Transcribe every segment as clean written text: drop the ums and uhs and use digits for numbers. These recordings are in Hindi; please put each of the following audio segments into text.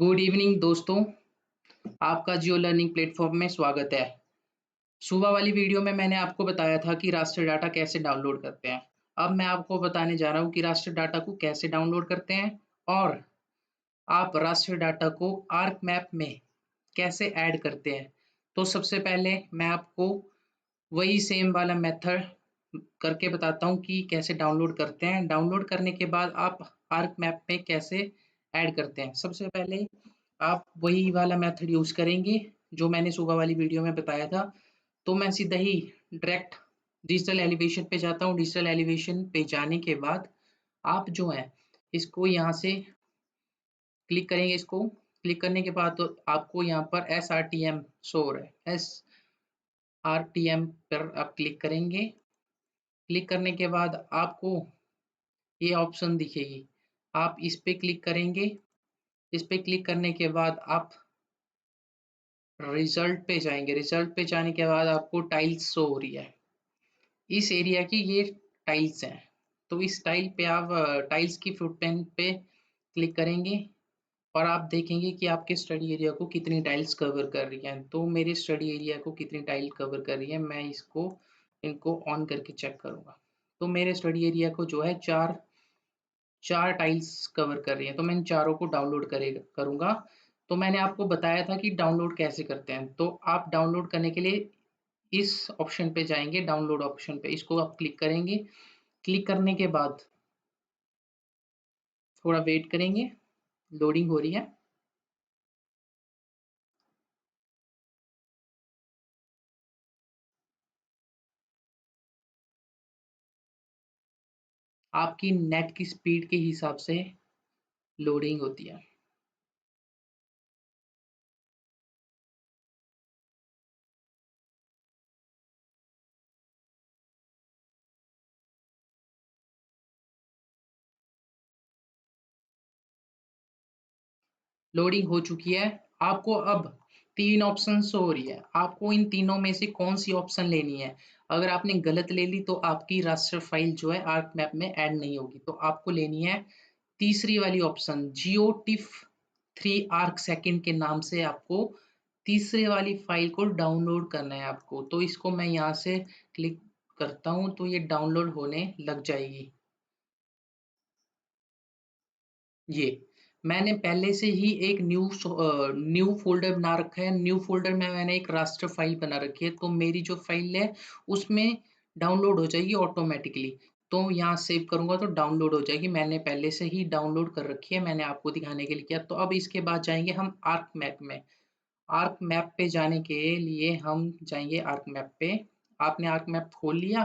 गुड इवनिंग दोस्तों, आपका जियो लर्निंग प्लेटफॉर्म में स्वागत है। सुबह वाली वीडियो में मैंने आपको बताया था कि रास्टर डाटा कैसे डाउनलोड करते हैं। अब मैं आपको बताने जा रहा हूँ कि रास्टर डाटा को कैसे डाउनलोड करते हैं और आप रास्टर डाटा को आर्क मैप में कैसे ऐड करते हैं। तो सबसे पहले मैं आपको वही सेम वाला मेथड करके बताता हूँ कि कैसे डाउनलोड करते हैं। डाउनलोड करने के बाद आप आर्क मैप में कैसे ऐड करते हैं। सबसे पहले आप वही वाला मेथड यूज़ करेंगे जो मैंने सुबह वाली वीडियो में बताया था। तो मैं सीधा ही डायरेक्ट डिजिटल एलिवेशन पे जाता हूँ। डिजिटल एलिवेशन पे जाने के बाद आप जो है इसको यहाँ से क्लिक करेंगे। इसको क्लिक करने के बाद तो आपको यहाँ पर SRTM शो हो रहा है। SRTM पर आप क्लिक करेंगे। क्लिक करने के बाद आपको ये ऑप्शन दिखेगी, आप इस पे क्लिक करेंगे। इस पे क्लिक करने के बाद आप रिजल्ट पे जाएंगे। रिजल्ट पे जाने के बाद आपको टाइल्स शो हो रही है। इस एरिया की ये टाइल्स हैं। तो इस टाइल पे आप टाइल्स की फुटप्रिंट पे क्लिक करेंगे और आप देखेंगे कि आपके स्टडी एरिया को कितनी टाइल्स कवर कर रही हैं। तो मेरे स्टडी एरिया को कितनी टाइल कवर कर रही है, मैं इनको ऑन करके चेक करूंगा। तो मेरे स्टडी एरिया को जो है चार टाइल्स कवर कर रही हैं। तो मैं इन चारों को डाउनलोड करूंगा। तो मैंने आपको बताया था कि डाउनलोड कैसे करते हैं। तो आप डाउनलोड करने के लिए इस ऑप्शन पे जाएंगे, डाउनलोड ऑप्शन पे इसको आप क्लिक करेंगे। क्लिक करने के बाद थोड़ा वेट करेंगे, लोडिंग हो रही है। आपकी नेट की स्पीड के हिसाब से लोडिंग होती है। लोडिंग हो चुकी है। आपको अब तीन ऑप्शन हो रही है, आपको इन तीनों में से कौन सी ऑप्शन लेनी है। अगर आपने गलत ले ली तो आपकी रास्टर फाइल जो है आर्क मैप में ऐड नहीं होगी। तो आपको लेनी है तीसरी वाली ऑप्शन, जियो टिफ 3 आर्क सेकंड के नाम से आपको तीसरे वाली फाइल को डाउनलोड करना है आपको। तो इसको मैं यहाँ से क्लिक करता हूँ तो ये डाउनलोड होने लग जाएगी। ये मैंने पहले से ही एक न्यू फ़ोल्डर बना रखा है। न्यू फ़ोल्डर में मैंने एक रास्टर फ़ाइल बना रखी है। तो मेरी जो फ़ाइल है उसमें डाउनलोड हो जाएगी ऑटोमैटिकली। तो यहाँ सेव करूँगा तो डाउनलोड हो जाएगी। मैंने पहले से ही डाउनलोड कर रखी है, मैंने आपको दिखाने के लिए किया। तो अब इसके बाद जाएँगे हम आर्क मैप में। आर्क मैप पे जाने के लिए हम जाएँगे आर्क मैप पे। आपने आर्क मैप खोल लिया।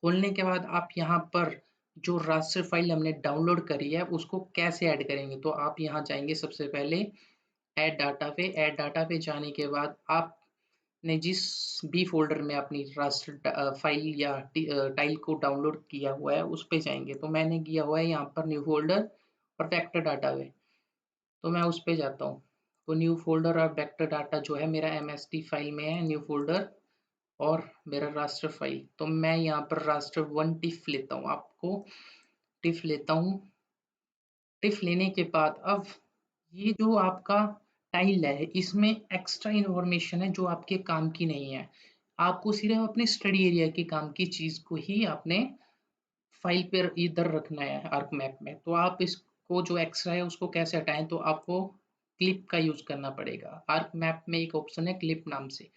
खोलने के बाद आप यहाँ पर जो रास्टर फाइल हमने डाउनलोड करी है उसको कैसे ऐड करेंगे। तो आप यहाँ जाएंगे सबसे पहले ऐड डाटा पे। ऐड डाटा पे जाने के बाद आपने जिस भी फोल्डर में अपनी रास्टर फाइल या टाइल को डाउनलोड किया हुआ है उस पे जाएंगे। तो मैंने किया हुआ है यहाँ पर न्यू फोल्डर और वेक्टर डाटा पे। तो मैं उस पे जाता हूँ। तो न्यू फोल्डर और वेक्टर डाटा जो है मेरा MST फाइल में है, न्यू फोल्डर और मेरा रास्टर फाइल। तो मैं यहाँ पर रास्टर 1 टिफ लेता हूँ। आपको टिफ लेता हूँ। टिफ लेने के बाद अब ये जो आपका टाइल है इसमें एक्स्ट्रा इन्फॉर्मेशन है जो आपके काम की नहीं है। आपको सिर्फ अपने स्टडी एरिया के काम की चीज को ही आपने फाइल पर इधर रखना है आर्क मैप में। तो आप इसको जो एक्स्ट्रा है उसको कैसे हटाएं, तो आपको क्लिप का यूज करना पड़ेगा। आर्क मैप में एक ऑप्शन है क्लिप नाम से,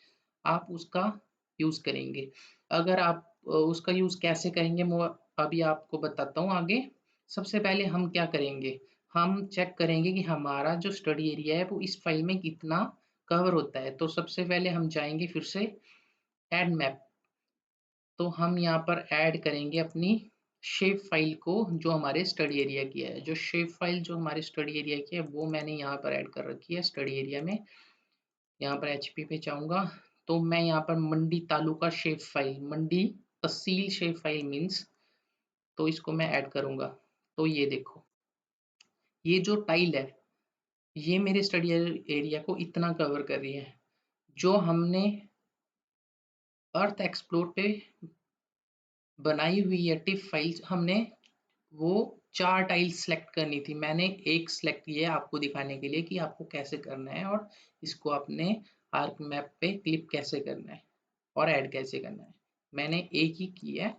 आप उसका यूज करेंगे। अगर आप उसका यूज कैसे करेंगे मैं अभी आपको बताता हूँ आगे। सबसे पहले हम क्या करेंगे, हम चेक करेंगे कि हमारा जो स्टडी एरिया है वो इस फाइल में कितना कवर होता है। तो सबसे पहले हम जाएंगे फिर से ऐड मैप। तो हम यहाँ पर ऐड करेंगे अपनी शेप फाइल को जो हमारे स्टडी एरिया की है। जो शेप फाइल जो हमारे स्टडी एरिया की है वो मैंने यहाँ पर ऐड कर रखी है स्टडी एरिया में। यहाँ पर HP पे जाऊँगा तो मैं यहाँ पर मंडी तालुका शेप फाइल, मंडी तहसील शेप फाइल मीन्स, तो इसको मैं ऐड करूँगा। तो ये देखो, ये जो टाइल है ये मेरे स्टडी एरिया को इतना कवर कर रही है। जो हमने अर्थ एक्सप्लोर पे बनाई हुई है टिप फाइल्स, हमने वो 4 टाइल्स सेलेक्ट करनी थी। मैंने एक सेलेक्ट किया है आपको दिखाने के लिए कि आपको कैसे करना है और इसको अपने आर्क मैप पे क्लिप कैसे करना है और ऐड कैसे करना है। मैंने एक ही की है,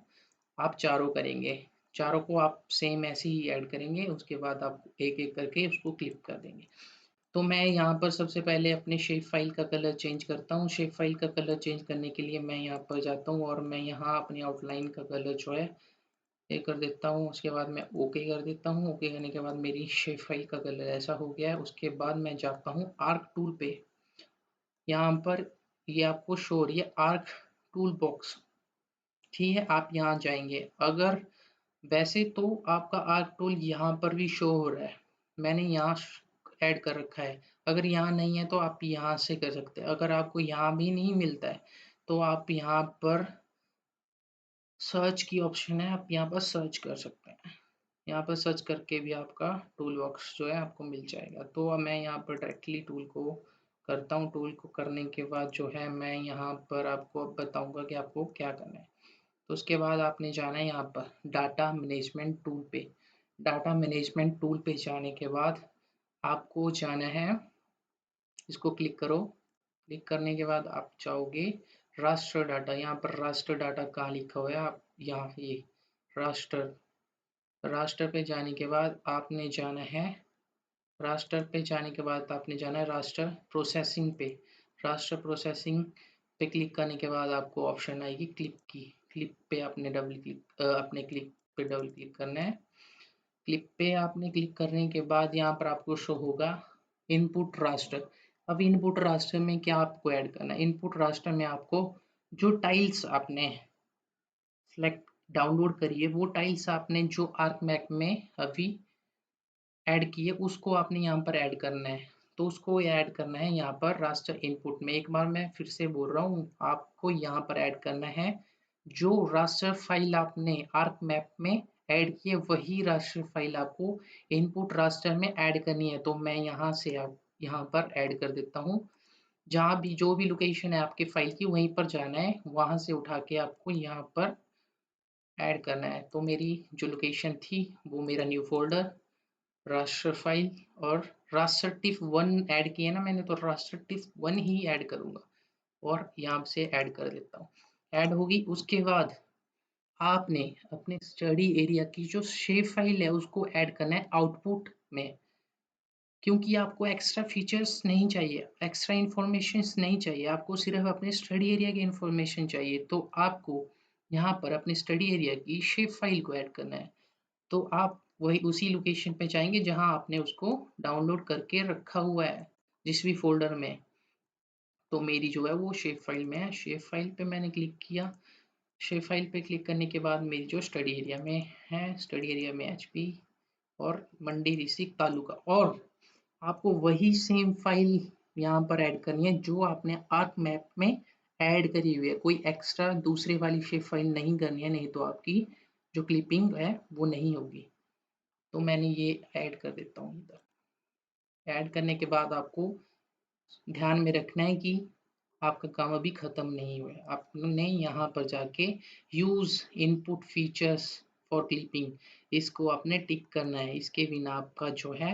आप चारों करेंगे। चारों को आप सेम ऐसे ही ऐड करेंगे, उसके बाद आप एक-एक करके उसको क्लिप कर देंगे। तो मैं यहाँ पर सबसे पहले अपने शेप फाइल का कलर चेंज करता हूँ। शेप फाइल का कलर चेंज करने के लिए मैं यहाँ पर जाता हूँ और मैं यहाँ अपनी आउटलाइन का कलर जो है ये कर देता हूँ। उसके बाद मैं ओके कर देता हूँ। ओके करने के बाद मेरी शेप फाइल का कलर ऐसा हो गया है। उसके बाद मैं जाता हूँ आर्क टूल पे। यहाँ पर ये आपको शो हो रही है आर्क टूल बॉक्स, ठीक है। आप यहाँ जाएंगे, अगर वैसे तो आपका आर्क टूल यहाँ पर भी शो हो रहा है, मैंने यहाँ ऐड कर रखा है। अगर यहाँ नहीं है तो आप यहाँ से कर सकते हैं। अगर आपको यहाँ भी नहीं मिलता है तो आप यहाँ पर सर्च की ऑप्शन है, आप यहाँ पर सर्च कर सकते हैं। यहाँ पर सर्च करके भी आपका टूल बॉक्स जो है आपको मिल जाएगा। तो अब मैं यहाँ पर डायरेक्टली टूल को करता हूँ। टूल को करने के बाद जो है मैं यहाँ पर आपको अब बताऊँगा कि आपको क्या करना है। तो उसके बाद आपने जाना है यहाँ पर डाटा मैनेजमेंट टूल पे। डाटा मैनेजमेंट टूल पे जाने के बाद आपको जाना है, इसको क्लिक करो। क्लिक करने के बाद आप चाहोगे राष्ट्र डाटा। यहाँ पर राष्ट्र डाटा कहाँ लिखा हुआ है, आप यहाँ ये राष्ट्र, राष्ट्र पे जाने के बाद आपने जाना है, राष्ट्र पे जाने के बाद आपने जाना है राष्ट्र प्रोसेसिंग पे। राष्ट्र प्रोसेसिंग पे क्लिक करने के बाद आपको ऑप्शन आएगी क्लिप की। क्लिप पे आपने डबल क्लिक अपने क्लिप पे डबल क्लिक करना है। क्लिप पे आपने क्लिक करने के बाद यहाँ पर आपको शो होगा इनपुट रास्टर। अब इनपुट रास्टर में क्या आपको ऐड करना है, इनपुट रास्टर में आपको जो टाइल्स आपने सेलेक्ट डाउनलोड करी है वो टाइल्स आपने जो आर्क मैप में अभी ऐड की है उसको आपने यहाँ पर ऐड करना है। तो उसको ऐड करना है यहाँ पर रास्टर इनपुट में। एक बार मैं फिर से बोल रहा हूँ, आपको यहाँ पर ऐड करना है जो रास्टर फाइल आपने आर्क मैप में ऐड की है वही रास्टर फाइल आपको इनपुट रास्टर में ऐड करनी है। तो मैं यहाँ से यहाँ पर ऐड कर देता हूँ। जहाँ भी जो भी लोकेशन है आपके फाइल की वहीं पर जाना है, वहां से उठा के आपको यहाँ पर ऐड करना है। तो मेरी जो लोकेशन थी वो मेरा न्यू फोल्डर रास्टर फाइल और रास्टर टिफ 1 ऐड किया ना मैंने, तो रास्टर टिफ 1 ही ऐड करूंगा और यहाँ से ऐड कर देता हूँ। ऐड होगी, उसके बाद आपने अपने स्टडी एरिया की जो शेप फाइल है उसको ऐड करना है आउटपुट में। क्योंकि आपको एक्स्ट्रा फीचर्स नहीं चाहिए, एक्स्ट्रा इंफॉर्मेशन नहीं चाहिए, आपको सिर्फ अपने स्टडी एरिया की इंफॉर्मेशन चाहिए। तो आपको यहाँ पर अपने स्टडी एरिया की शेप फाइल को ऐड करना है। तो आप वही उसी लोकेशन पे जाएंगे जहां आपने उसको डाउनलोड करके रखा हुआ है जिस भी फोल्डर में। तो मेरी जो है वो शेप फाइल में है। शेप फाइल पे मैंने क्लिक किया। शेप फाइल पे क्लिक करने के बाद मेरी जो स्टडी एरिया में है, स्टडी एरिया में एचपी और मंडी डिस्ट्रिक्ट तालुका, और आपको वही सेम फाइल यहाँ पर ऐड करनी है जो आपने आर्क मैप में ऐड करी हुई है। कोई एक्स्ट्रा दूसरे वाली शेप फाइल नहीं करनी है, नहीं तो आपकी जो क्लिपिंग है वो नहीं होगी। तो मैंने ये ऐड कर देता हूँ इधर। ऐड करने के बाद आपको ध्यान में रखना है कि आपका काम अभी ख़त्म नहीं हुआ है। आपने यहाँ पर जाके use input features for clipping इसको आपने टिक करना है। इसके बिना आपका जो है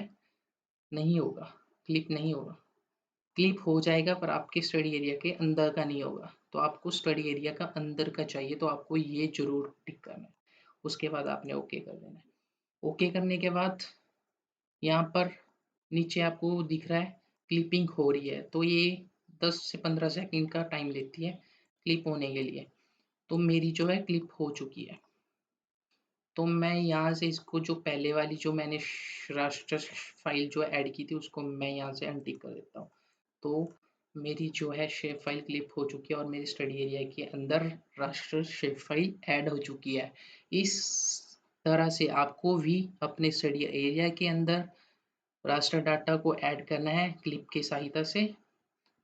नहीं होगा, क्लिप नहीं होगा। क्लिप हो जाएगा पर आपके स्टडी एरिया के अंदर का नहीं होगा। तो आपको स्टडी एरिया का अंदर का चाहिए, तो आपको ये ज़रूर टिक करना है। उसके बाद आपने ओके कर देना है। ओके करने के बाद यहाँ पर नीचे आपको दिख रहा है क्लिपिंग हो रही है, तो ये 10 से 15 सेकंड का टाइम लेती है क्लिप होने के लिए। तो मेरी जो है क्लिप हो चुकी है। तो मैं यहाँ से इसको जो पहले वाली जो मैंने रास्टर फाइल जो ऐड की थी उसको मैं यहाँ से अनटिक कर देता हूँ। तो मेरी जो है शेप फाइल क्लिप हो चुकी है और मेरी स्टडी एरिया के अंदर रास्टर शेप फाइल ऐड हो चुकी है। इस तरह से आपको भी अपने स्टडी एरिया के अंदर रास्टर डाटा को ऐड करना है क्लिप की सहायता से।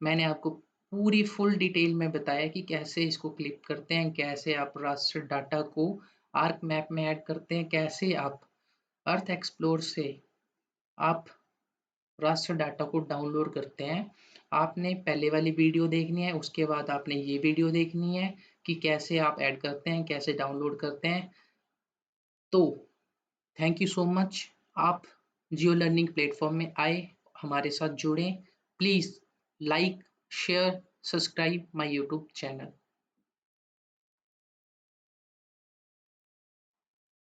मैंने आपको पूरी फुल डिटेल में बताया कि कैसे इसको क्लिप करते हैं, कैसे आप रास्टर डाटा को आर्क मैप में ऐड करते हैं, कैसे आप अर्थ एक्सप्लोर से आप रास्टर डाटा को डाउनलोड करते हैं। आपने पहले वाली वीडियो देखनी है, उसके बाद आपने ये वीडियो देखनी है कि कैसे आप ऐड करते हैं, कैसे डाउनलोड करते हैं। तो थैंक यू सो मच। आप जियो लर्निंग प्लेटफ़ॉर्म में आए, हमारे साथ जुड़े। Please like, share, subscribe my YouTube channel.